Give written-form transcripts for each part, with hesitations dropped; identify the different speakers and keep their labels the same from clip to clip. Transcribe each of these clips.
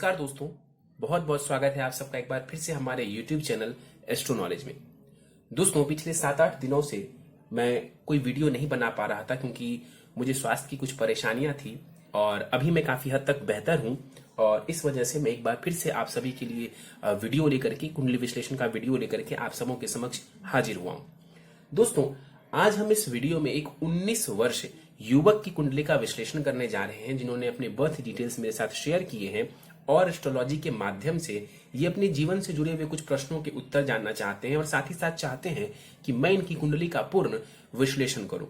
Speaker 1: नमस्कार दोस्तों, बहुत बहुत स्वागत है आप सबका एक बार फिर से हमारे YouTube चैनल एस्ट्रो नॉलेज में। दोस्तों, पिछले 7-8 दिनों से मैं कोई वीडियो नहीं बना पा रहा था क्योंकि मुझे स्वास्थ्य की कुछ परेशानियां थी और अभी मैं काफी हद तक बेहतर हूं और इस वजह से मैं एक बार फिर से आप सभी के लिए वीडियो लेकर के, कुंडली विश्लेषण का वीडियो लेकर के आप सबों के समक्ष हाजिर हुआ हूं। दोस्तों, आज हम इस वीडियो में एक 19 वर्ष युवक की कुंडली का विश्लेषण करने जा रहे हैं जिन्होंने अपने बर्थ डिटेल्स मेरे साथ शेयर किए हैं और एस्ट्रोलॉजी के माध्यम से ये अपने जीवन से जुड़े हुए कुछ प्रश्नों के उत्तर जानना चाहते हैं और साथ ही साथ चाहते हैं कि मैं इनकी कुंडली का पूर्ण विश्लेषण करूं।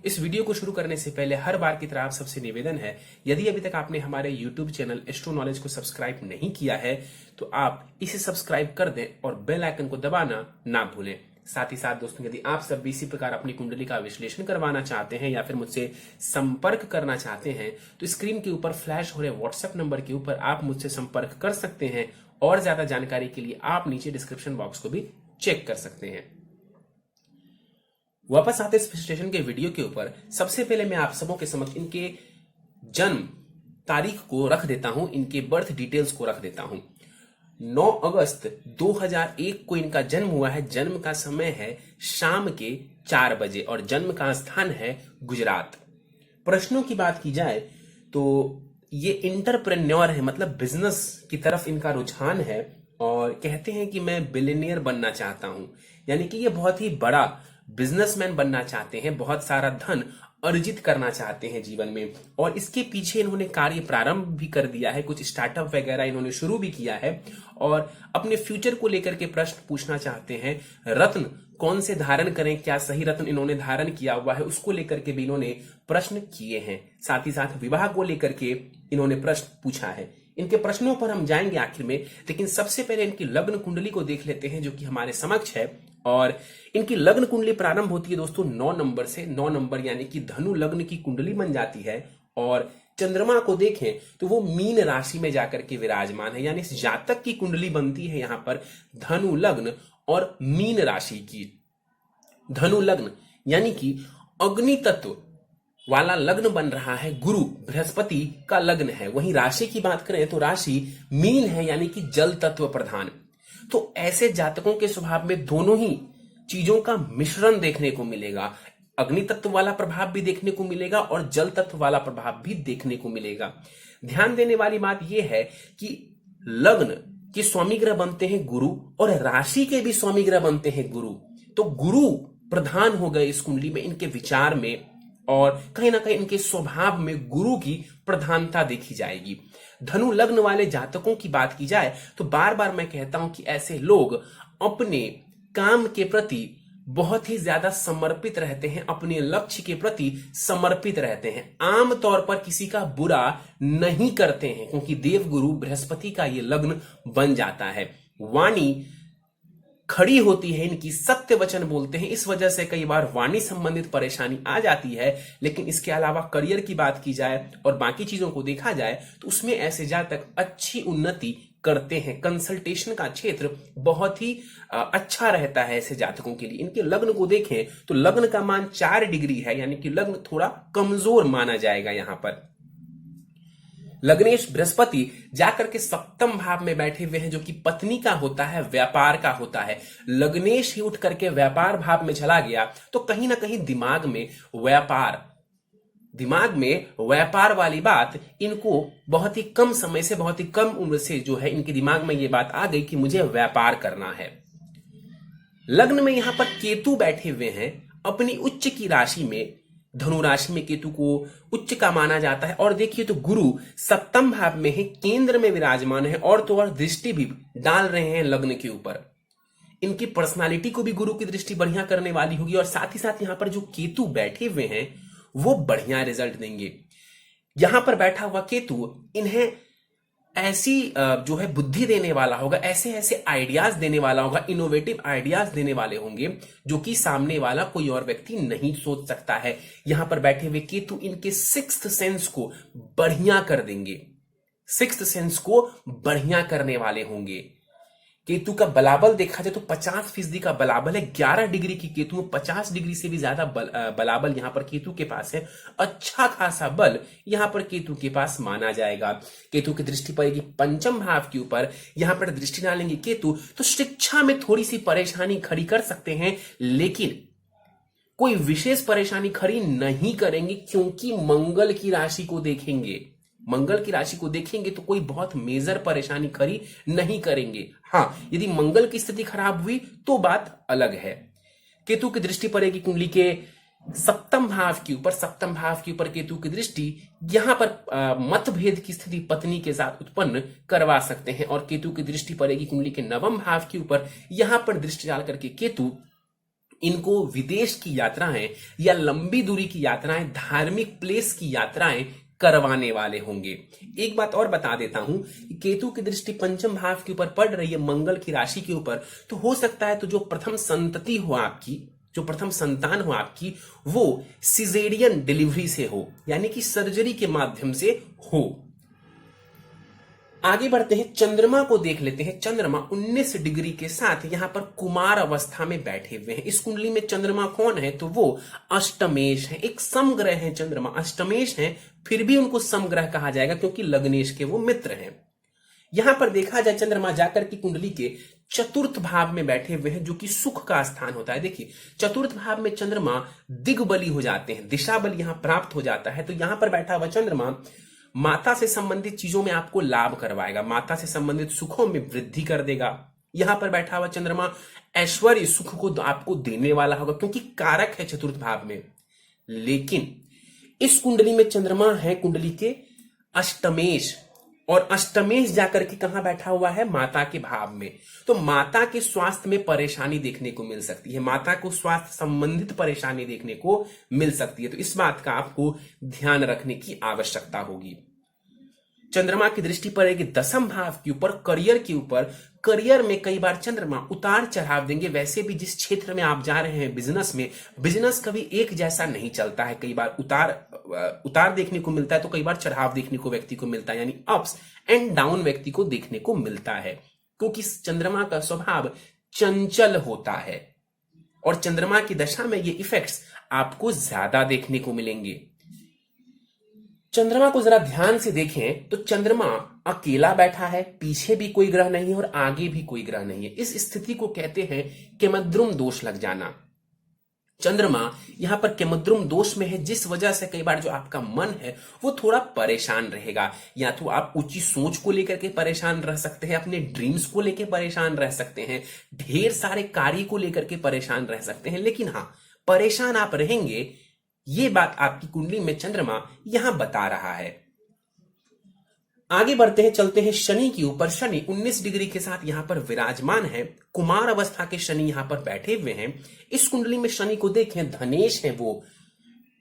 Speaker 1: इस वीडियो को शुरू करने से पहले हर बार की तरह आप सबसे निवेदन है, यदि अभी तक आपने हमारे YouTube चैनल एस्ट्रो नॉलेज को सब्सक्राइब नहीं किया है तो आप इसे सब्सक्राइब कर दें और बेल आइकन को दबाना ना भूलें। साथ ही साथ दोस्तों, यदि आप सब भी इसी प्रकार अपनी कुंडली का विश्लेषण करवाना चाहते हैं या फिर मुझसे संपर्क करना चाहते हैं तो स्क्रीन के ऊपर फ्लैश हो रहे व्हाट्सएप नंबर के ऊपर आप मुझसे संपर्क कर सकते हैं और ज्यादा जानकारी के लिए आप नीचे डिस्क्रिप्शन बॉक्स को भी चेक कर सकते हैं। वापस आते इस विश्लेषण के वीडियो के ऊपर, सबसे पहले मैं आप सबों के समक्ष इनके जन्म तारीख को रख देता हूं, इनके बर्थ डिटेल्स को रख देता हूं। 9 अगस्त 2001 को इनका जन्म हुआ है। जन्म का समय है शाम के 4 बजे और जन्म का स्थान है गुजरात। प्रश्नों की बात की जाए तो ये इंटरप्रेन्योर है, मतलब बिजनेस की तरफ इनका रुझान है और कहते हैं कि मैं बिलियनियर बनना चाहता हूं, यानी कि ये बहुत ही बड़ा बिजनेसमैन बनना चाहते हैं, बहुत सारा धन अर्जित करना चाहते हैं जीवन में और इसके पीछे इन्होंने कार्य प्रारंभ भी कर दिया है। कुछ स्टार्टअप वगैरह इन्होंने शुरू भी किया है और अपने फ्यूचर को लेकर के प्रश्न पूछना चाहते हैं। रत्न कौन से धारण करें, क्या सही रत्न इन्होंने धारण किया हुआ है, उसको लेकर के भी इन्होंने प्रश्न किए हैं। साथ ही साथ विवाह को लेकर के इन्होंने प्रश्न पूछा है। इनके प्रश्नों पर हम जाएंगे आखिर में, लेकिन सबसे पहले इनकी लग्न कुंडली को देख लेते हैं जो कि हमारे समक्ष है। और इनकी लग्न कुंडली प्रारंभ होती है दोस्तों 9 नंबर से। 9 नंबर यानी कि धनु लग्न की कुंडली बन जाती है और चंद्रमा को देखें तो वो मीन राशि में जाकर के विराजमान है, यानी इस जातक की कुंडली बनती है यहां पर धनु लग्न और मीन राशि की। धनु लग्न यानी कि अग्नि तत्व वाला लग्न बन रहा है, गुरु बृहस्पति का लग्न है। वहीं राशि की बात करें तो राशि मीन है, यानी कि जल तत्व प्रधान। तो ऐसे जातकों के स्वभाव में दोनों ही चीजों का मिश्रण देखने को मिलेगा। अग्नि तत्व वाला प्रभाव भी देखने को मिलेगा और जल तत्व वाला प्रभाव भी देखने को मिलेगा। ध्यान देने वाली बात यह है कि लग्न के स्वामी ग्रह बनते हैं गुरु और राशि के भी स्वामी ग्रह बनते हैं गुरु। तो गुरु प्रधान हो गए इस कुंडली में, इनके विचार में और कहीं ना कहीं इनके स्वभाव में गुरु की प्रधानता देखी जाएगी। धनु लग्न वाले जातकों की बात की जाए तो बार बार मैं कहता हूं कि ऐसे लोग अपने काम के प्रति बहुत ही ज्यादा समर्पित रहते हैं, अपने लक्ष्य के प्रति समर्पित रहते हैं। आमतौर पर किसी का बुरा नहीं करते हैं क्योंकि देवगुरु बृहस्पति का ये लग्न बन जाता है। वाणी खड़ी होती है इनकी, सत्य वचन बोलते हैं, इस वजह से कई बार वाणी संबंधित परेशानी आ जाती है। लेकिन इसके अलावा करियर की बात की जाए और बाकी चीजों को देखा जाए तो उसमें ऐसे जातक अच्छी उन्नति करते हैं। कंसल्टेशन का क्षेत्र बहुत ही अच्छा रहता है ऐसे जातकों के लिए। इनके लग्न को देखें तो लग्न का मान 4 डिग्री है, यानी कि लग्न थोड़ा कमजोर माना जाएगा। यहां पर लग्नेश बृहस्पति जाकर के सप्तम भाव में बैठे हुए हैं जो कि पत्नी का होता है, व्यापार का होता है। लग्नेश ही उठ करके व्यापार भाव में चला गया तो कहीं ना कहीं दिमाग में व्यापार वाली बात इनको बहुत ही कम समय से, बहुत ही कम उम्र से जो है इनके दिमाग में ये बात आ गई कि मुझे व्यापार करना है। लग्न में यहां पर केतु बैठे हुए हैं अपनी उच्च की राशि में। धनु राशि में केतु को उच्च का माना जाता है और देखिए तो गुरु सप्तम भाव में है, केंद्र में विराजमान है और तो और दृष्टि भी डाल रहे हैं लग्न के ऊपर। इनकी पर्सनालिटी को भी गुरु की दृष्टि बढ़िया करने वाली होगी और साथ ही साथ यहां पर जो केतु बैठे हुए हैं वो बढ़िया रिजल्ट देंगे। यहां पर बैठा हुआ केतु इन्हें ऐसी जो है बुद्धि देने वाला होगा, ऐसे ऐसे आइडियाज देने वाला होगा, इनोवेटिव आइडियाज देने वाले होंगे जो कि सामने वाला कोई और व्यक्ति नहीं सोच सकता है। यहां पर बैठे हुए केतु इनके सिक्स्थ सेंस को बढ़िया कर देंगे, सिक्स्थ सेंस को बढ़िया करने वाले होंगे। केतु का बलाबल देखा जाए तो 50% का बलाबल है। 11 डिग्री की केतु में 50 डिग्री से भी ज्यादा बलाबल यहां पर केतु के पास है। अच्छा खासा बल यहां पर केतु के पास माना जाएगा। केतु की दृष्टि पड़ेगी पंचम भाव के ऊपर, यहां पर दृष्टि डालेंगे केतु तो शिक्षा में थोड़ी सी परेशानी खड़ी कर सकते हैं, लेकिन कोई विशेष परेशानी खड़ी नहीं करेंगे, क्योंकि मंगल की राशि को देखेंगे। मंगल की राशि को देखेंगे तो कोई बहुत मेजर परेशानी खड़ी नहीं करेंगे। हाँ, यदि मंगल की स्थिति खराब हुई तो बात अलग है। केतु की दृष्टि पड़ेगी कुंडली के सप्तम भाव के ऊपर। सप्तम भाव के ऊपर केतु की दृष्टि यहां पर मतभेद की स्थिति पत्नी के साथ उत्पन्न करवा सकते हैं। और केतु की दृष्टि पड़ेगी कुंडली के नवम भाव के ऊपर। यहां पर दृष्टि डाल करके केतु इनको विदेश की यात्राएं या लंबी दूरी की यात्राएं, धार्मिक प्लेस की यात्राएं करवाने वाले होंगे। एक बात और बता देता हूं, केतु की दृष्टि पंचम भाव के ऊपर पड़ रही है मंगल की राशि के ऊपर, तो हो सकता है तो जो प्रथम संतति हो आपकी, जो प्रथम संतान हो आपकी, वो सिजेरियन डिलीवरी से हो, यानी कि सर्जरी के माध्यम से हो। आगे बढ़ते हैं, चंद्रमा को देख लेते हैं। चंद्रमा 19 डिग्री के साथ यहां पर कुमार अवस्था में बैठे हुए हैं। इस कुंडली में चंद्रमा कौन है? तो वो अष्टमेश है। एक समग्रह है चंद्रमा, अष्टमेश है, फिर भी उनको समग्रह कहा जाएगा क्योंकि लग्नेश के वो मित्र हैं। यहां पर देखा जाए चंद्रमा जाकर की कुंडली के चतुर्थ भाव में बैठे हुए हैं, जो कि सुख का स्थान होता है। देखिए, चतुर्थ भाव में चंद्रमा दिग्बली हो जाते हैं, दिशा बल यहां प्राप्त हो जाता है। तो यहां पर बैठा हुआ चंद्रमा माता से संबंधित चीजों में आपको लाभ करवाएगा, माता से संबंधित सुखों में वृद्धि कर देगा। यहां पर बैठा हुआ चंद्रमा ऐश्वर्य सुख को आपको देने वाला होगा, क्योंकि कारक है चतुर्थ भाव में। लेकिन इस कुंडली में चंद्रमा है कुंडली के अष्टमेश, और अष्टमेश जाकर के कहां बैठा हुआ है? माता के भाव में। तो माता के स्वास्थ्य में परेशानी देखने को मिल सकती है, माता को स्वास्थ्य संबंधित परेशानी देखने को मिल सकती है। तो इस बात का आपको ध्यान रखने की आवश्यकता होगी। चंद्रमा की दृष्टि पड़ेगी दसम भाव के ऊपर, करियर के ऊपर। करियर में कई बार चंद्रमा उतार चढ़ाव देंगे। वैसे भी जिस क्षेत्र में आप जा रहे हैं बिजनेस में, बिजनेस कभी एक जैसा नहीं चलता है। कई बार उतार देखने को मिलता है तो कई बार चढ़ाव देखने को व्यक्ति को मिलता है, यानी अप्स एंड डाउन व्यक्ति को देखने को मिलता है, क्योंकि चंद्रमा का स्वभाव चंचल होता है और चंद्रमा की दशा में ये इफेक्ट्स आपको ज्यादा देखने को मिलेंगे। चंद्रमा को जरा ध्यान से देखें तो चंद्रमा अकेला बैठा है, पीछे भी कोई ग्रह नहीं है और आगे भी कोई ग्रह नहीं है। इस स्थिति को कहते हैं केमद्रुम दोष लग जाना। चंद्रमा यहां पर केमद्रुम दोष में है, जिस वजह से कई बार जो आपका मन है वो थोड़ा परेशान रहेगा। या तो आप ऊंची सोच को लेकर के परेशान रह सकते हैं, अपने ड्रीम्स को लेकर परेशान रह सकते हैं, ढेर सारे कार्य को लेकर के परेशान रह सकते हैं। लेकिन हाँ, परेशान आप रहेंगे, ये बात आपकी कुंडली में चंद्रमा यहां बता रहा है। आगे बढ़ते हैं, चलते हैं शनि के ऊपर। शनि 19 डिग्री के साथ यहां पर विराजमान है। कुमार अवस्था के शनि यहां पर बैठे हुए हैं। इस कुंडली में शनि को देखें, धनेश है वो,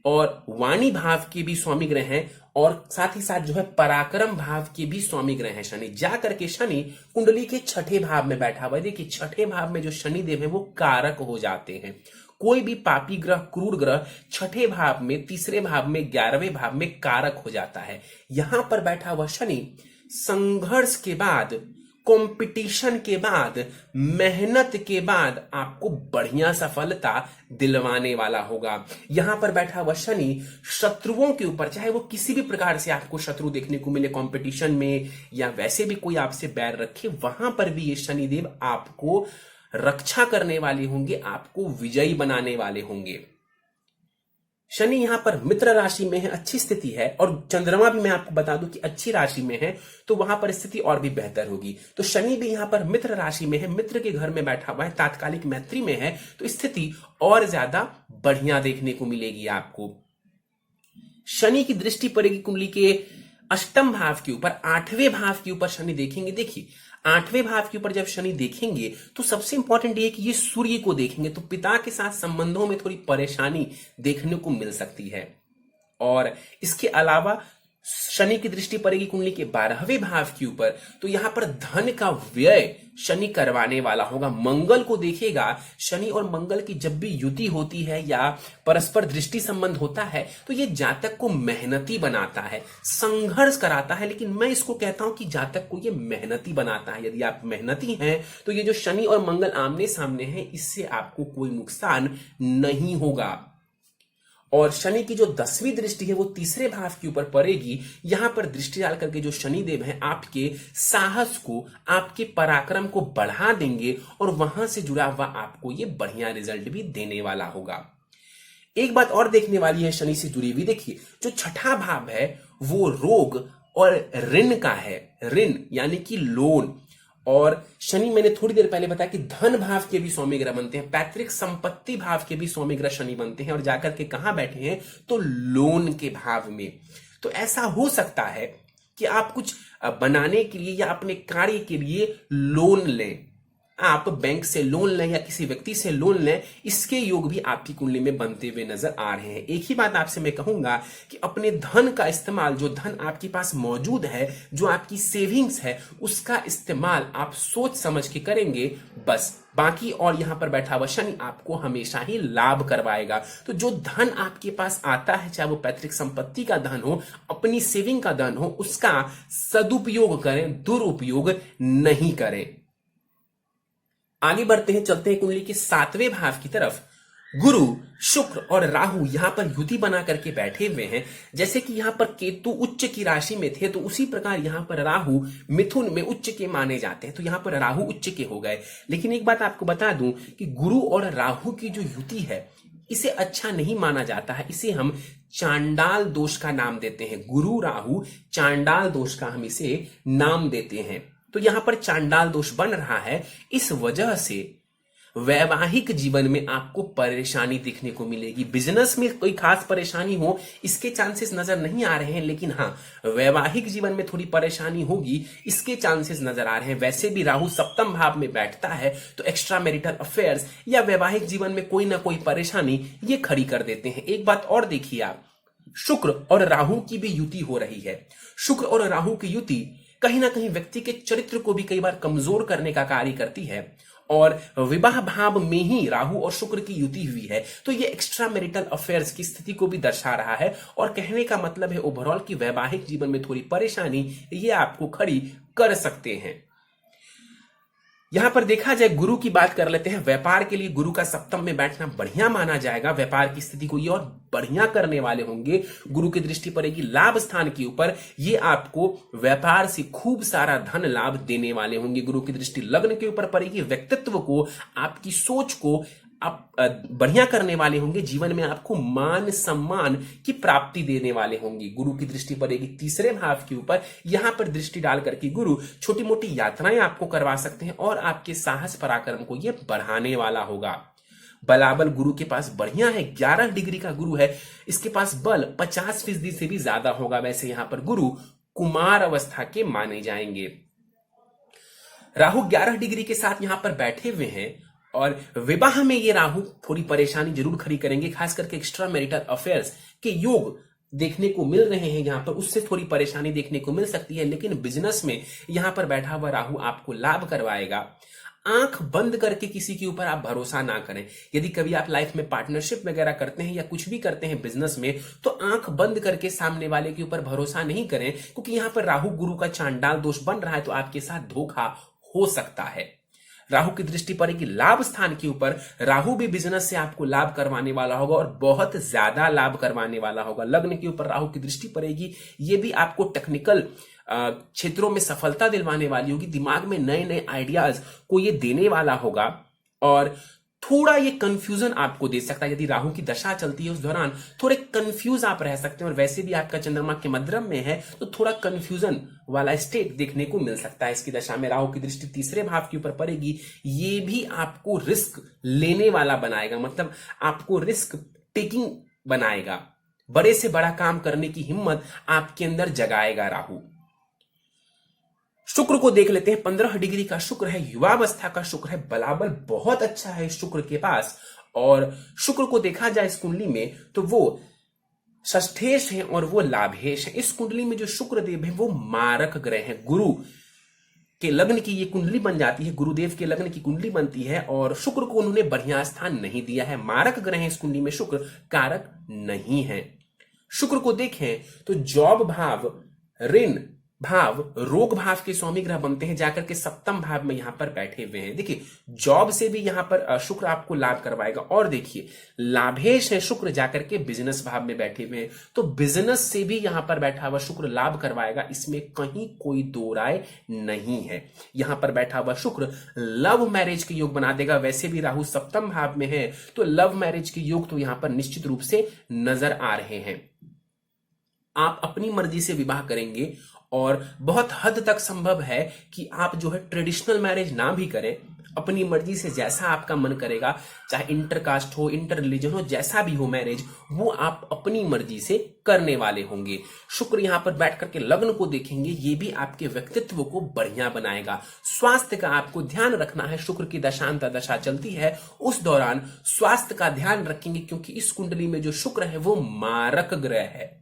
Speaker 1: और वाणी भाव के भी स्वामी ग्रह हैं, और साथ ही साथ जो है पराक्रम भाव के भी स्वामी ग्रह हैं शनि। जाकर के शनि कुंडली के छठे भाव में बैठा हुआ है। देखिए, छठे भाव में जो शनि देव है वो कारक हो जाते हैं। कोई भी पापी ग्रह, क्रूर ग्रह छठे भाव में, तीसरे भाव में, 11वें भाव में कारक हो जाता है। यहां पर बैठा हुआ शनि संघर्ष के बाद, कंपटीशन के बाद, मेहनत के बाद आपको बढ़िया सफलता दिलवाने वाला होगा। यहां पर बैठा हुआ शनि शत्रुओं के ऊपर, चाहे वो किसी भी प्रकार से आपको शत्रु देखने को मिले कंपटीशन में, या वैसे भी कोई आपसे बैर रखे, वहां पर भी ये शनिदेव आपको रक्षा करने वाले होंगे, आपको विजयी बनाने वाले होंगे। शनि यहां पर मित्र राशि में है, अच्छी स्थिति है, और चंद्रमा भी मैं आपको बता दूं कि अच्छी राशि में है, तो वहां पर स्थिति और भी बेहतर होगी। तो शनि भी यहां पर मित्र राशि में है, मित्र के घर में बैठा हुआ है, तात्कालिक मैत्री में है, तो स्थिति और ज्यादा बढ़िया देखने को मिलेगी आपको। शनि की दृष्टि पड़ेगी कुंडली के अष्टम भाव के ऊपर, 8वें भाव के ऊपर शनि देखेंगे। देखिए, 8वें भाव के ऊपर जब शनि देखेंगे तो सबसे इंपॉर्टेंट ये कि ये सूर्य को देखेंगे, तो पिता के साथ संबंधों में थोड़ी परेशानी देखने को मिल सकती है। और इसके अलावा शनि की दृष्टि पड़ेगी कुंडली के 12वें भाव के ऊपर, तो यहां पर धन का व्यय शनि करवाने वाला होगा। मंगल को देखिएगा, शनि और मंगल की जब भी युति होती है या परस्पर दृष्टि संबंध होता है तो ये जातक को मेहनती बनाता है, संघर्ष कराता है, लेकिन मैं इसको कहता हूं कि जातक को ये मेहनती बनाता है। यदि आप मेहनती हैं तो ये जो शनि और मंगल आमने सामने हैं, इससे आपको कोई नुकसान नहीं होगा। और शनि की जो 10वीं दृष्टि है वो तीसरे भाव के ऊपर पड़ेगी। यहां पर दृष्टि डाल करके जो शनिदेव हैं आपके साहस को, आपके पराक्रम को बढ़ा देंगे और वहां से जुड़ा हुआ आपको ये बढ़िया रिजल्ट भी देने वाला होगा। एक बात और देखने वाली है शनि से जुड़ी हुई, देखिए जो छठा भाव है वो रोग और ऋण का है। ऋण यानी कि लोन। और शनि मैंने थोड़ी देर पहले बताया कि धन भाव के भी स्वामी ग्रह बनते हैं, पैतृक संपत्ति भाव के भी स्वामी ग्रह शनि बनते हैं, और जाकर के कहां बैठे हैं तो लोन के भाव में। तो ऐसा हो सकता है कि आप कुछ बनाने के लिए या अपने कार्य के लिए लोन लें, आप बैंक से लोन लें या किसी व्यक्ति से लोन लें, इसके योग भी आपकी कुंडली में बनते हुए नजर आ रहे हैं। एक ही बात आपसे मैं कहूंगा कि अपने धन का इस्तेमाल, जो धन आपके पास मौजूद है, जो आपकी सेविंग्स है, उसका इस्तेमाल आप सोच समझ के करेंगे बस। बाकी और यहां पर बैठा हुआ शनि आपको हमेशा ही लाभ करवाएगा। तो जो धन आपके पास आता है, चाहे वो पैतृक संपत्ति का धन हो, अपनी सेविंग का धन हो, उसका सदुपयोग करें, दुरुपयोग नहीं करें। आगे बढ़ते हैं, चलते हैं कुंडली के 7वें भाव की तरफ। गुरु, शुक्र और राहु यहां पर युति बना करके बैठे हुए हैं। जैसे कि यहां पर केतु उच्च की राशि में थे, तो उसी प्रकार यहां पर राहु मिथुन में उच्च के माने जाते हैं, तो यहां पर राहु उच्च के हो गए। लेकिन एक बात आपको बता दूं कि गुरु और राहु की जो युति है, इसे अच्छा नहीं माना जाता है। इसे हम चांडाल दोष का नाम देते हैं। गुरु राहु चांडाल दोष का हम इसे नाम देते हैं। तो यहां पर चांडाल दोष बन रहा है, इस वजह से वैवाहिक जीवन में आपको परेशानी दिखने को मिलेगी। बिजनेस में कोई खास परेशानी हो इसके चांसेस नजर नहीं आ रहे हैं, लेकिन हाँ, वैवाहिक जीवन में थोड़ी परेशानी होगी इसके चांसेस नजर आ रहे हैं। वैसे भी राहु सप्तम भाव में बैठता है, तो एक्स्ट्रा मैरिटल अफेयर्स या वैवाहिक जीवन में कोई ना कोई परेशानी ये खड़ी कर देते हैं। एक बात और देखिए आप, शुक्र और राहु की भी युति हो रही है। शुक्र और राहु की युति कहीं ना कहीं व्यक्ति के चरित्र को भी कई बार कमजोर करने का कार्य करती है, और विवाह भाव में ही राहु और शुक्र की युति हुई है, तो ये एक्स्ट्रा मैरिटल अफेयर्स की स्थिति को भी दर्शा रहा है। और कहने का मतलब है ओवरऑल कि वैवाहिक जीवन में थोड़ी परेशानी ये आपको खड़ी कर सकते हैं। यहां पर देखा जाए, गुरु की बात कर लेते हैं। व्यापार के लिए गुरु का सप्तम में बैठना बढ़िया माना जाएगा। व्यापार की स्थिति को ये और बढ़िया करने वाले होंगे। गुरु की दृष्टि पड़ेगी लाभ स्थान के ऊपर, ये आपको व्यापार से खूब सारा धन लाभ देने वाले होंगे। गुरु की दृष्टि लग्न के ऊपर पड़ेगी, व्यक्तित्व को, आपकी सोच को आप बढ़िया करने वाले होंगे। जीवन में आपको मान सम्मान की प्राप्ति देने वाले होंगे। गुरु की दृष्टि पड़ेगी तीसरे भाव के ऊपर, यहां पर दृष्टि डाल करके गुरु छोटी मोटी यात्राएं आपको करवा सकते हैं और आपके साहस पराक्रम को यह बढ़ाने वाला होगा। बलाबल गुरु के पास बढ़िया है, 11 डिग्री का गुरु है, इसके पास बल 50% से भी ज्यादा होगा। वैसे यहां पर गुरु कुमार अवस्था के माने जाएंगे। राहु 11 डिग्री के साथ यहां पर बैठे हुए हैं, और विवाह में ये राहु थोड़ी परेशानी जरूर खड़ी करेंगे, खास करके एक्स्ट्रा मैरिटल अफेयर्स के योग देखने को मिल रहे हैं यहां पर, उससे थोड़ी परेशानी देखने को मिल सकती है। लेकिन बिजनेस में यहां पर बैठा हुआ राहु आपको लाभ करवाएगा। आंख बंद करके किसी के ऊपर आप भरोसा ना करें। यदि कभी आप लाइफ में पार्टनरशिप वगैरह करते हैं या कुछ भी करते हैं बिजनेस में, तो आंख बंद करके सामने वाले के ऊपर भरोसा नहीं करें, क्योंकि यहां पर राहु गुरु का चांडाल दोष बन रहा है, तो आपके साथ धोखा हो सकता है। राहु की दृष्टि पड़ेगी लाभ स्थान के ऊपर। राहु भी बिजनेस से आपको लाभ करवाने वाला होगा और बहुत ज्यादा लाभ करवाने वाला होगा। लग्न के ऊपर राहु की दृष्टि पड़ेगी, ये भी आपको टेक्निकल क्षेत्रों में सफलता दिलवाने वाली होगी। दिमाग में नए नए आइडियाज को ये देने वाला होगा, और थोड़ा ये कंफ्यूजन आपको दे सकता है। यदि राहु की दशा चलती है उस दौरान थोड़े कंफ्यूज आप रह सकते हैं, और वैसे भी आपका चंद्रमा के मध्यम में है, तो थोड़ा कंफ्यूजन वाला स्टेट देखने को मिल सकता है। इसकी दशा में राहु की दृष्टि तीसरे भाव के ऊपर पड़ेगी, ये भी आपको रिस्क लेने वाला बनाएगा, मतलब आपको रिस्क टेकिंग बनाएगा। बड़े से बड़ा काम करने की हिम्मत आपके अंदर जगाएगा राहु। शुक्र को देख लेते हैं। 15 डिग्री का शुक्र है, युवावस्था का शुक्र है, बलाबल बहुत अच्छा है शुक्र के पास। और शुक्र को देखा जाए इस कुंडली में, तो वो षष्ठेश है और वो लाभेश है। इस कुंडली में जो शुक्र देव है वो मारक ग्रह है। गुरु के लग्न की ये कुंडली बन जाती है, गुरुदेव के लग्न की कुंडली बनती है और शुक्र को उन्होंने बढ़िया स्थान नहीं दिया है। मारक ग्रह है इस कुंडली में, शुक्र कारक नहीं है। शुक्र को देखें तो जॉब भाव, ऋण भाव, रोग भाव के स्वामी ग्रह बनते हैं, जाकर के सप्तम भाव में यहां पर बैठे हुए हैं। देखिए जॉब से भी यहां पर शुक्र आपको लाभ करवाएगा। और देखिए लाभेश है शुक्र, जाकर के बिजनेस भाव में बैठे हुए हैं, तो बिजनेस से भी यहां पर बैठा हुआ शुक्र लाभ करवाएगा, इसमें कहीं कोई दो राय नहीं है। यहां पर बैठा हुआ शुक्र लव मैरिज के योग बना देगा। वैसे भी राहु सप्तम भाव में है, तो लव मैरिज के योग तो यहां पर निश्चित रूप से नजर आ रहे हैं। आप अपनी मर्जी से विवाह करेंगे और बहुत हद तक संभव है कि आप जो है ट्रेडिशनल मैरिज ना भी करें, अपनी मर्जी से जैसा आपका मन करेगा, चाहे इंटरकास्ट हो, इंटर रिलीजन हो, जैसा भी हो मैरिज, वो आप अपनी मर्जी से करने वाले होंगे। शुक्र यहां पर बैठ करके लग्न को देखेंगे, ये भी आपके व्यक्तित्व को बढ़िया बनाएगा। स्वास्थ्य का आपको ध्यान रखना है। शुक्र की दशांत दशा चलती है, उस दौरान स्वास्थ्य का ध्यान रखेंगे, क्योंकि इस कुंडली में जो शुक्र है वो मारक ग्रह है।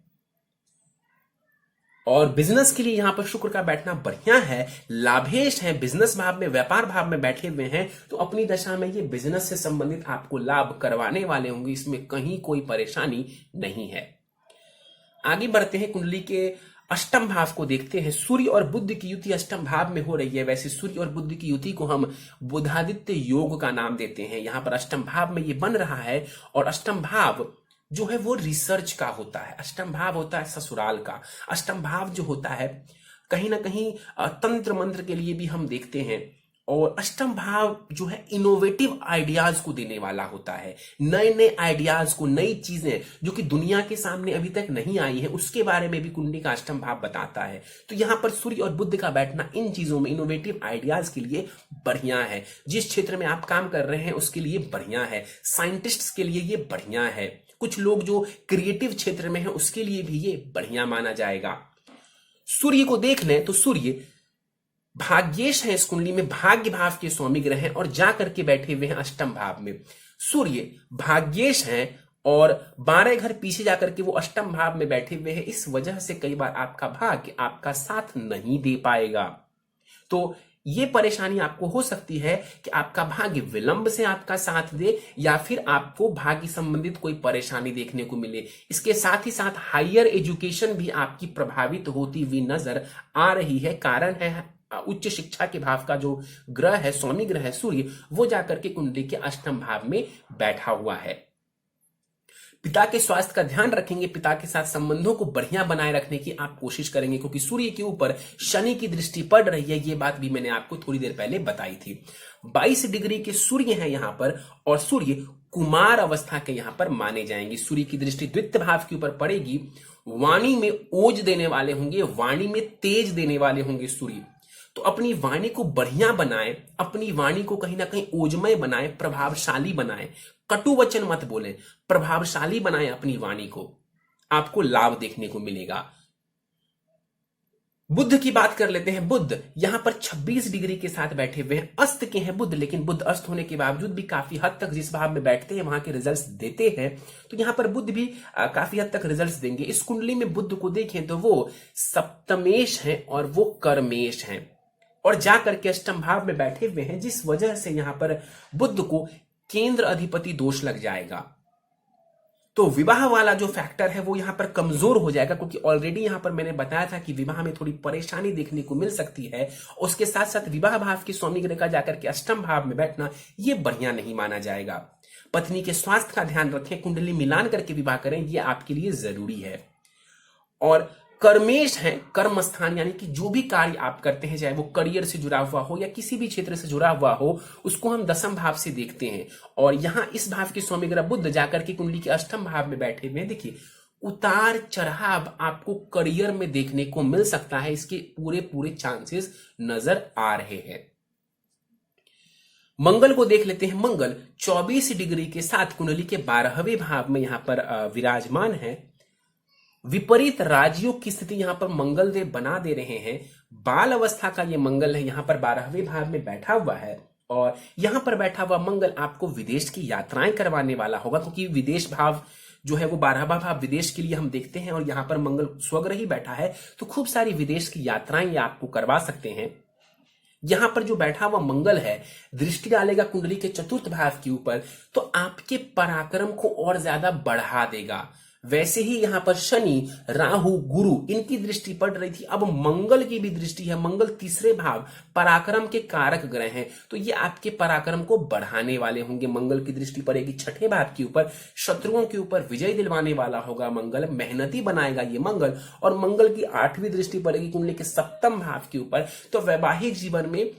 Speaker 1: और बिजनेस के लिए यहां पर शुक्र का बैठना बढ़िया है। लाभेश है, बिजनेस भाव में, व्यापार भाव में बैठे हुए हैं, तो अपनी दशा में ये बिजनेस से संबंधित आपको लाभ करवाने वाले होंगे, इसमें कहीं कोई परेशानी नहीं है। आगे बढ़ते हैं, कुंडली के अष्टम भाव को देखते हैं। सूर्य और बुध की युति अष्टम भाव में हो रही है। वैसे सूर्य और बुध की युति को हम बुधादित्य योग का नाम देते हैं। यहां पर अष्टम भाव में ये बन रहा है, और अष्टम भाव जो है वो रिसर्च का होता है। अष्टम भाव होता है ससुराल का। अष्टम भाव जो होता है कहीं ना कहीं तंत्र मंत्र के लिए भी हम देखते हैं, और अष्टम भाव जो है इनोवेटिव आइडियाज को देने वाला होता है। नए नए आइडियाज को, नई चीजें जो कि दुनिया के सामने अभी तक नहीं आई है, उसके बारे में भी कुंडली का अष्टम भाव बताता है। तो यहां पर सूर्य और बुध का बैठना इन चीजों में, इनोवेटिव आइडियाज के लिए बढ़िया है। जिस क्षेत्र में आप काम कर रहे हैं उसके लिए बढ़िया है। साइंटिस्ट्स के लिए ये बढ़िया है। कुछ लोग जो क्रिएटिव क्षेत्र में हैं उसके लिए भी ये बढ़िया माना जाएगा। सूर्य को देख लें तो सूर्य भाग्येश है। इस कुंडली में भाग्य भाव के स्वामी ग्रह हैं और जाकर के बैठे हुए हैं अष्टम भाव में। सूर्य भाग्येश हैं और 12 घर पीछे जाकर के वो अष्टम भाव में बैठे हुए हैं। इस वजह से कई बार आपका भाग्य आपका साथ नहीं दे पाएगा। तो ये परेशानी आपको हो सकती है कि आपका भाग्य विलंब से आपका साथ दे, या फिर आपको भाग्य संबंधित कोई परेशानी देखने को मिले। इसके साथ ही साथ हायर एजुकेशन भी आपकी प्रभावित होती हुई नजर आ रही है। कारण है उच्च शिक्षा के भाव का जो ग्रह है, स्वामी ग्रह है सूर्य, वो जाकर के कुंडली के अष्टम भाव में बैठा हुआ है। पिता के स्वास्थ्य का ध्यान रखेंगे, पिता के साथ संबंधों को बढ़िया बनाए रखने की आप कोशिश करेंगे, क्योंकि सूर्य के ऊपर शनि की दृष्टि पड़ रही है। ये बात भी मैंने आपको थोड़ी देर पहले बताई थी। 22 डिग्री के सूर्य हैं यहां पर, और सूर्य कुमार अवस्था के यहां पर माने जाएंगे। सूर्य की दृष्टि द्वितीय भाव के ऊपर पड़ेगी। वाणी में ओज देने वाले होंगे, वाणी में तेज देने वाले होंगे सूर्य। तो अपनी वाणी को बढ़िया बनाएं, अपनी वाणी को कहीं ना कहीं ओजमय बनाएं, प्रभावशाली बनाएं। कटु वचन मत बोलें, प्रभावशाली बनाएं अपनी वाणी को, आपको लाभ देखने को मिलेगा। बुध की बात कर लेते हैं। बुध यहां पर 26 डिग्री के साथ बैठे हुए हैं। अस्त के हैं बुध, लेकिन बुध अस्त होने के बावजूद भी काफी हद तक जिस भाव में बैठते हैं वहां के रिजल्ट्स देते हैं। तो यहां पर बुध भी काफी हद तक रिजल्ट्स देंगे। इस कुंडली में बुध को देखें तो वो सप्तमेश हैं और वो कर्मेश हैं, और जाकर के अष्टम भाव में बैठे हुए हैं, जिस वजह से यहां पर बुध को केंद्र अधिपति दोष लग जाएगा। तो विवाह वाला जो फैक्टर है वो यहां पर कमजोर हो जाएगा, क्योंकि ऑलरेडी यहां पर मैंने बताया था कि विवाह में थोड़ी परेशानी देखने को मिल सकती है। उसके साथ साथ विवाह भाव के स्वामी ग्रह का जाकर के अष्टम भाव में बैठना ये बढ़िया नहीं माना जाएगा। पत्नी के स्वास्थ्य का ध्यान रखें, कुंडली मिलान करके विवाह करें, ये आपके लिए जरूरी है। और कर्मेश है, कर्म स्थान, यानी कि जो भी कार्य आप करते हैं, चाहे वो करियर से जुड़ा हुआ हो या किसी भी क्षेत्र से जुड़ा हुआ हो, उसको हम दसम भाव से देखते हैं। और यहां इस भाव के स्वामी ग्रह बुध जाकर के कुंडली के अष्टम भाव में बैठे हुए हैं। देखिए उतार चढ़ाव आपको करियर में देखने को मिल सकता है, इसके पूरे पूरे चांसेस नजर आ रहे हैं। मंगल को देख लेते हैं। मंगल 24 डिग्री के साथ कुंडली के 12वें भाव में यहां पर विराजमान है। विपरीत राजयोग की स्थिति यहां पर मंगल देव बना दे रहे हैं। बाल अवस्था का ये मंगल है, यहां पर 12वें भाव में बैठा हुआ है, और यहां पर बैठा हुआ मंगल आपको विदेश की यात्राएं करवाने वाला होगा, क्योंकि विदेश भाव जो है वो 12वां भाव विदेश के लिए हम देखते हैं, और यहां पर मंगल स्वग्रही बैठा है, तो खूब सारी विदेश की यात्राएं ये आपको करवा सकते हैं। यहां पर जो बैठा हुआ मंगल है, दृष्टि डालेगा कुंडली के चतुर्थ भाव के ऊपर, तो आपके पराक्रम को और ज्यादा बढ़ा देगा। वैसे ही यहां पर शनि, राहु, गुरु इनकी दृष्टि पड़ रही थी, अब मंगल की भी दृष्टि है। मंगल तीसरे भाव पराक्रम के कारक ग्रह हैं, तो ये आपके पराक्रम को बढ़ाने वाले होंगे। मंगल की दृष्टि पड़ेगी छठे भाव के ऊपर, शत्रुओं के ऊपर विजय दिलवाने वाला होगा मंगल, मेहनती बनाएगा ये मंगल। और मंगल की 8वीं दृष्टि पड़ेगी कुंडली के सप्तम भाव के ऊपर, तो वैवाहिक जीवन में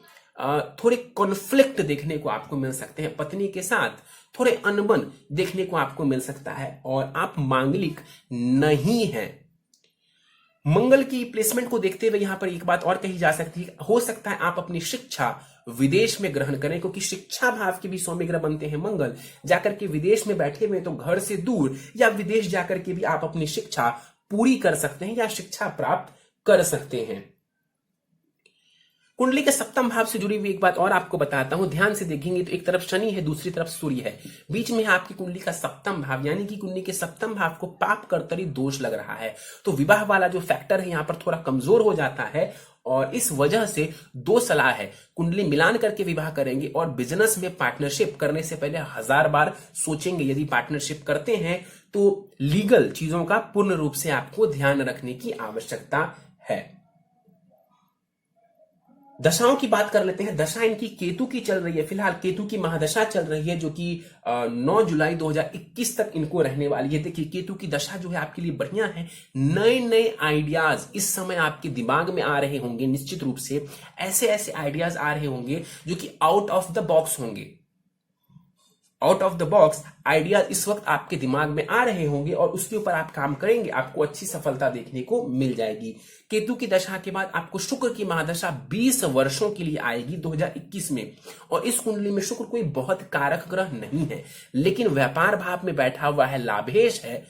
Speaker 1: थोड़े कॉन्फ्लिक्ट देखने को आपको मिल सकते हैं, पत्नी के साथ थोड़े अनबन देखने को आपको मिल सकता है, और आप मांगलिक नहीं हैं। मंगल की प्लेसमेंट को देखते हुए यहां पर एक बात और कही जा सकती है, हो सकता है आप अपनी शिक्षा विदेश में ग्रहण करें, क्योंकि शिक्षा भाव के भी सौम्य ग्रह बनते हैं मंगल। जाकर के विदेश में बैठे हुए तो घर से दूर या विदेश जाकर के भी आप अपनी शिक्षा पूरी कर सकते हैं या शिक्षा प्राप्त कर सकते हैं। कुंडली के सप्तम भाव से जुड़ी हुई एक बात और आपको बताता हूं, ध्यान से देखेंगे तो एक तरफ शनि है, दूसरी तरफ सूर्य है, बीच में आपकी कुंडली का सप्तम भाव, यानी कि कुंडली के सप्तम भाव को पाप कर्तरी दोष लग रहा है। तो विवाह वाला जो फैक्टर है यहां पर थोड़ा कमजोर हो जाता है, और इस वजह से दो सलाह है, कुंडली मिलान करके विवाह करेंगे और बिजनेस में पार्टनरशिप करने से पहले 1000 बार सोचेंगे। यदि पार्टनरशिप करते हैं तो लीगल चीजों का पूर्ण रूप से आपको ध्यान रखने की आवश्यकता है। दशाओं की बात कर लेते हैं। दशा इनकी केतु की चल रही है, फिलहाल केतु की महादशा चल रही है, जो कि 9 जुलाई 2021 तक इनको रहने वाली है। देखिए केतु की दशा जो है आपके लिए बढ़िया है, नए नए आइडियाज इस समय आपके दिमाग में आ रहे होंगे, निश्चित रूप से ऐसे ऐसे आइडियाज आ रहे होंगे जो कि आउट ऑफ द बॉक्स होंगे। Out of the box ideas इस वक्त आपके दिमाग में आ रहे होंगे और उसके ऊपर आप काम करेंगे, आपको अच्छी सफलता देखने को मिल जाएगी। केतु की दशा के बाद आपको शुक्र की महादशा 20 वर्षों के लिए आएगी 2021 में, और इस कुंडली में शुक्र कोई बहुत कारक ग्रह नहीं है, लेकिन व्यापार भाव में बैठा हुआ है, लाभेश है,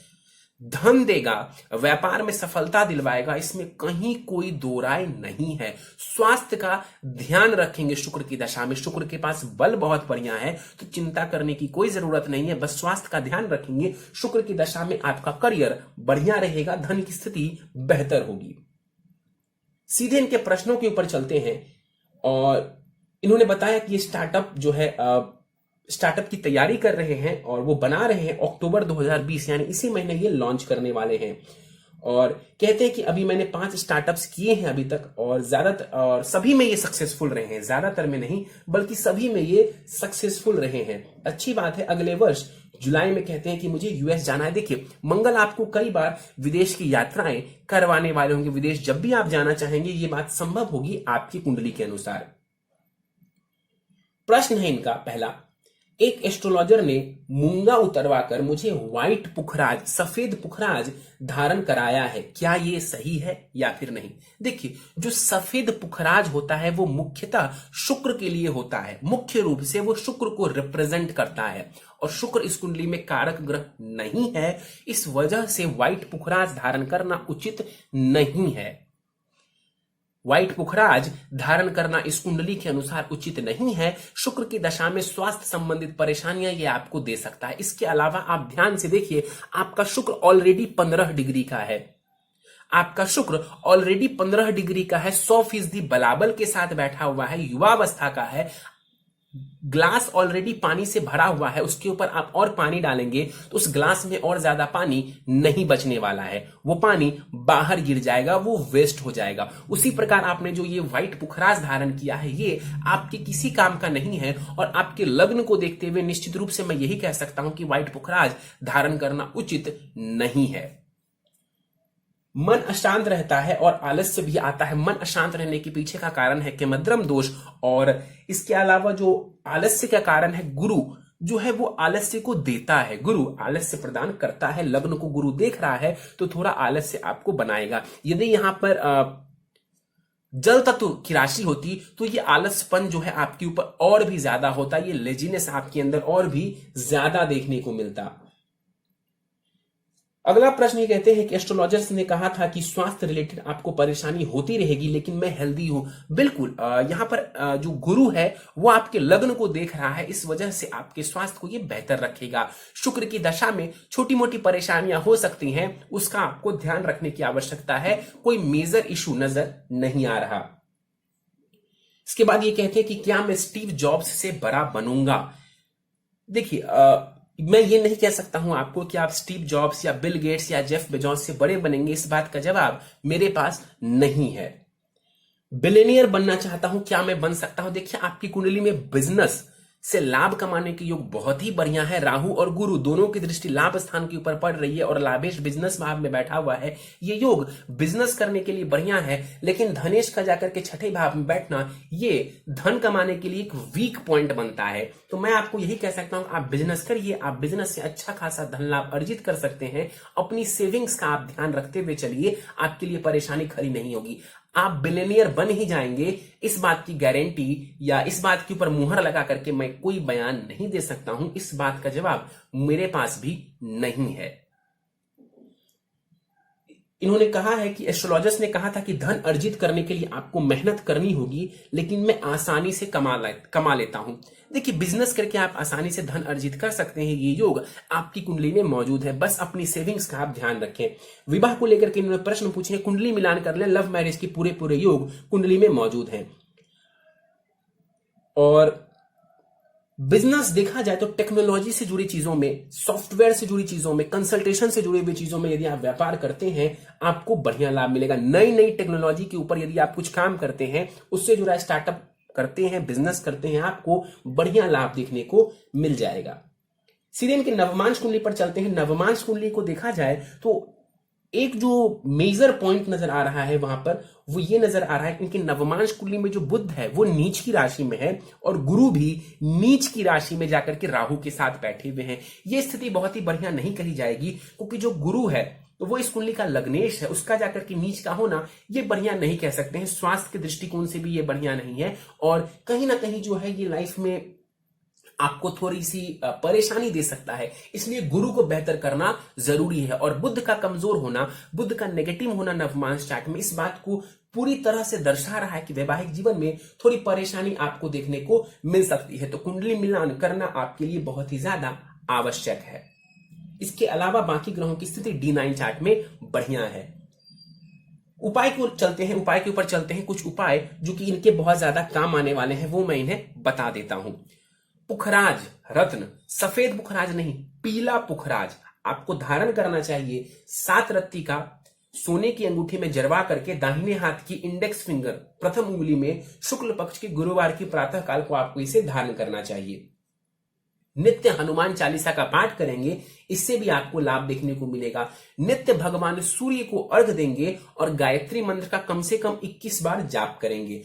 Speaker 1: धन देगा, व्यापार में सफलता दिलवाएगा, इसमें कहीं कोई दो राय नहीं है। स्वास्थ्य का ध्यान रखेंगे शुक्र की दशा में, शुक्र के पास बल बहुत बढ़िया है, तो चिंता करने की कोई जरूरत नहीं है, बस स्वास्थ्य का ध्यान रखेंगे। शुक्र की दशा में आपका करियर बढ़िया रहेगा, धन की स्थिति बेहतर होगी। सीधे इनके प्रश्नों के ऊपर चलते हैं, और इन्होंने बताया कि ये स्टार्टअप जो है स्टार्टअप की तैयारी कर रहे हैं और वो बना रहे हैं, अक्टूबर 2020 यानी इसी महीने ये लॉन्च करने वाले हैं। और कहते हैं कि अभी मैंने 5 स्टार्टअप्स किए हैं अभी तक, और ज्यादातर और सभी में ये सक्सेसफुल रहे हैं, ज्यादातर में नहीं बल्कि सभी में ये सक्सेसफुल रहे हैं। अच्छी बात है। अगले वर्ष जुलाई में कहते हैं कि मुझे यूएस जाना है। देखिए मंगल आपको कई बार विदेश की यात्राएं करवाने वाले होंगे, विदेश जब भी आप जाना चाहेंगे ये बात संभव होगी आपकी कुंडली के अनुसार। प्रश्न है इनका पहला, एक एस्ट्रोलॉजर ने मूंगा उतरवाकर मुझे व्हाइट पुखराज, सफेद पुखराज धारण कराया है, क्या ये सही है या फिर नहीं? देखिए जो सफेद पुखराज होता है वो मुख्यतः शुक्र के लिए होता है, मुख्य रूप से वो शुक्र को रिप्रेजेंट करता है, और शुक्र इस कुंडली में कारक ग्रह नहीं है, इस वजह से व्हाइट पुखराज धारण करना उचित नहीं है। व्हाइट पुखराज धारण करना इस कुंडली के अनुसार उचित नहीं है। शुक्र की दशा में स्वास्थ्य संबंधित परेशानियां ये आपको दे सकता है। इसके अलावा आप ध्यान से देखिए, आपका शुक्र ऑलरेडी 15 डिग्री का है, आपका शुक्र ऑलरेडी 15 डिग्री का है, 100% बलाबल के साथ बैठा हुआ है, युवावस्था का है, ग्लास ऑलरेडी पानी से भरा हुआ है, उसके ऊपर आप और पानी डालेंगे तो उस ग्लास में और ज्यादा पानी नहीं बचने वाला है, वो पानी बाहर गिर जाएगा, वो वेस्ट हो जाएगा। उसी प्रकार आपने जो ये व्हाइट पुखराज धारण किया है ये आपके किसी काम का नहीं है, और आपके लग्न को देखते हुए निश्चित रूप से मैं यही कह सकता हूं कि व्हाइट पुखराज धारण करना उचित नहीं है। मन अशांत रहता है और आलस्य भी आता है। मन अशांत रहने के पीछे का कारण है केमद्रम दोष, और इसके अलावा जो आलस्य का कारण है, गुरु जो है वो आलस्य को देता है, गुरु आलस्य प्रदान करता है। लग्न को गुरु देख रहा है तो थोड़ा आलस्य आपको बनाएगा। यदि यहां पर जल तत्व की राशि होती तो ये आलसपन जो है आपके ऊपर और भी ज्यादा होता, ये लेजीनेस आपके अंदर और भी ज्यादा देखने को मिलता। अगला प्रश्न ये कहते हैं कि एस्ट्रोलॉजर्स ने कहा था कि स्वास्थ्य रिलेटेड आपको परेशानी होती रहेगी लेकिन मैं हेल्दी हूं। बिल्कुल, यहां पर जो गुरु है वो आपके लग्न को देख रहा है, इस वजह से आपके स्वास्थ्य को ये बेहतर रखेगा। शुक्र की दशा में छोटी मोटी परेशानियां हो सकती हैं, उसका आपको ध्यान रखने की आवश्यकता है। कोई मेजर इशू नजर नहीं आ रहा। इसके बाद ये कहते हैं कि क्या मैं स्टीव जॉब्स से बड़ा बनूंगा। देखिए, मैं ये नहीं कह सकता हूं आपको कि आप स्टीव जॉब्स या बिल गेट्स या जेफ बेजोस से बड़े बनेंगे। इस बात का जवाब मेरे पास नहीं है। बिलियनियर बनना चाहता हूं, क्या मैं बन सकता हूं? देखिए, आपकी कुंडली में बिजनेस से लाभ कमाने के योग बहुत ही बढ़िया है। राहु और गुरु दोनों की दृष्टि लाभ स्थान के ऊपर पड़ रही है और लाभेश बिजनेस भाव में बैठा हुआ है। ये योग बिजनेस करने के लिए बढ़िया है, लेकिन धनेश का जाकर के छठे भाव में बैठना ये धन कमाने के लिए एक वीक पॉइंट बनता है। तो मैं आपको यही कह सकता हूं, आप बिजनेस करिए, आप बिजनेस से अच्छा खासा धन लाभ अर्जित कर सकते हैं। अपनी सेविंग्स का आप ध्यान रखते हुए चलिए, आपके लिए परेशानी खड़ी नहीं होगी। आप बिलियनियर बन ही जाएंगे, इस बात की गारंटी या इस बात के ऊपर मुहर लगा करके मैं कोई बयान नहीं दे सकता हूं। इस बात का जवाब मेरे पास भी नहीं है। इन्होंने कहा है कि एस्ट्रोलॉजर्स ने कहा था कि धन अर्जित करने के लिए आपको मेहनत करनी होगी, लेकिन मैं आसानी से कमा लेता हूं। देखिए, बिजनेस करके आप आसानी से धन अर्जित कर सकते हैं, ये योग आपकी कुंडली में मौजूद है। बस अपनी सेविंग्स का आप ध्यान रखें। विवाह को लेकर के इन्होंने प्रश्न पूछे, कुंडली मिलान कर ले, लव मैरिज की पूरे योग कुंडली में मौजूद हैं। और बिजनेस देखा जाए तो टेक्नोलॉजी से जुड़ी चीजों में, सॉफ्टवेयर से जुड़ी चीजों में, कंसल्टेशन से जुड़ी हुई चीजों में यदि आप व्यापार करते हैं, आपको बढ़िया लाभ मिलेगा। नई टेक्नोलॉजी के ऊपर यदि आप कुछ काम करते हैं, उससे जुड़ा स्टार्टअप करते हैं, बिजनेस करते हैं, आपको बढ़िया लाभ देखने को मिल जाएगा। सीधे इनके नवमांश कुंडली पर चलते हैं। नवमांश कुंडली को देखा जाए तो एक जो मेजर पॉइंट नजर आ रहा है वहां पर, वो ये नजर आ रहा है, इनकी नवमांश कुंडली में जो बुध है वो नीच की राशि में है और गुरु भी नीच की राशि में जाकर के राहु के साथ बैठे हुए हैं। ये स्थिति बहुत ही बढ़िया नहीं कही जाएगी, क्योंकि जो गुरु है तो वो इस कुंडली का लग्नेश है, उसका जाकर के नीच का होना ये बढ़िया नहीं कह सकते हैं। स्वास्थ्य के दृष्टिकोण से भी ये बढ़िया नहीं है और कहीं ना कहीं जो है ये लाइफ में आपको थोड़ी सी परेशानी दे सकता है। इसलिए गुरु को बेहतर करना जरूरी है। और बुध का कमजोर होना, बुध का नेगेटिव होना नवमांश चार्ट में इस बात को पूरी तरह से दर्शा रहा है कि वैवाहिक जीवन में थोड़ी परेशानी आपको देखने को मिल सकती है। तो कुंडली मिलान करना आपके लिए बहुत ही ज्यादा आवश्यक है। इसके अलावा बाकी ग्रहों की स्थिति D9 चार्ट में बढ़िया है। उपाय को चलते हैं, उपाय के ऊपर चलते हैं। कुछ उपाय जो कि इनके बहुत ज्यादा काम आने वाले हैं वो मैं इन्हें बता देता हूं। पुखराज रत्न, सफेद पुखराज नहीं, पीला पुखराज आपको धारण करना चाहिए। 7 रत्ती का सोने की अंगूठी में जरवा करके दाहिने हाथ की इंडेक्स फिंगर प्रथम उंगली में शुक्ल पक्ष की गुरुवार की प्रातः काल को आपको इसे धारण करना चाहिए। नित्य हनुमान चालीसा का पाठ करेंगे, इससे भी आपको लाभ देखने को मिलेगा। नित्य भगवान सूर्य को अर्घ देंगे और गायत्री मंत्र का कम से कम 21 बार जाप करेंगे।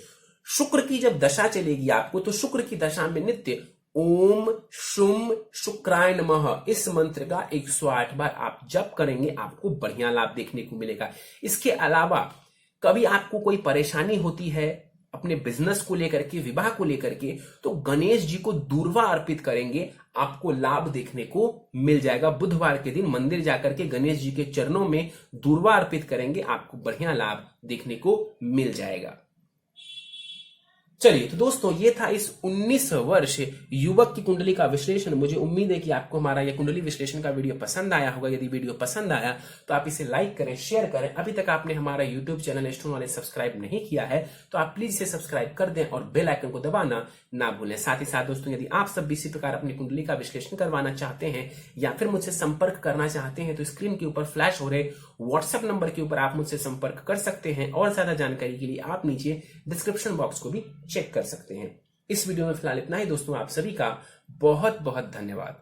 Speaker 1: शुक्र की जब दशा चलेगी आपको, तो शुक्र की दशा में नित्य ओम शुम शुक्राय नमः इस मंत्र का 108 बार आप जप करेंगे, आपको बढ़िया लाभ देखने को मिलेगा। इसके अलावा कभी आपको कोई परेशानी होती है अपने बिजनेस को लेकर के, विवाह को लेकर के, तो गणेश जी को दूर्वा अर्पित करेंगे, आपको लाभ देखने को मिल जाएगा। बुधवार के दिन मंदिर जाकर के गणेश जी के चरणों में दूर्वा अर्पित करेंगे, आपको बढ़िया लाभ देखने को मिल जाएगा। चलिए, तो दोस्तों ये था इस 19 वर्ष युवक की कुंडली का विश्लेषण। मुझे उम्मीद है कि आपको हमारा यह कुंडली विश्लेषण का वीडियो पसंद आया होगा। यदि वीडियो पसंद आया तो आप इसे लाइक करें, शेयर करें। अभी तक आपने हमारा YouTube channel astro knowledge subscribe नहीं किया है तो आप प्लीज इसे सब्सक्राइब कर दें और बेल आइकन को दबाना ना भूलें। साथ ही साथ दोस्तों, यदि आप सब भी इसी प्रकार अपनी कुंडली का विश्लेषण करवाना चाहते हैं या फिर मुझसे संपर्क करना चाहते हैं तो स्क्रीन के ऊपर फ्लैश हो रहे व्हाट्सएप नंबर के ऊपर आप मुझसे संपर्क कर सकते हैं। और ज्यादा जानकारी के लिए आप नीचे डिस्क्रिप्शन बॉक्स को भी चेक कर सकते हैं। इस वीडियो में फिलहाल इतना ही दोस्तों, आप सभी का बहुत बहुत धन्यवाद।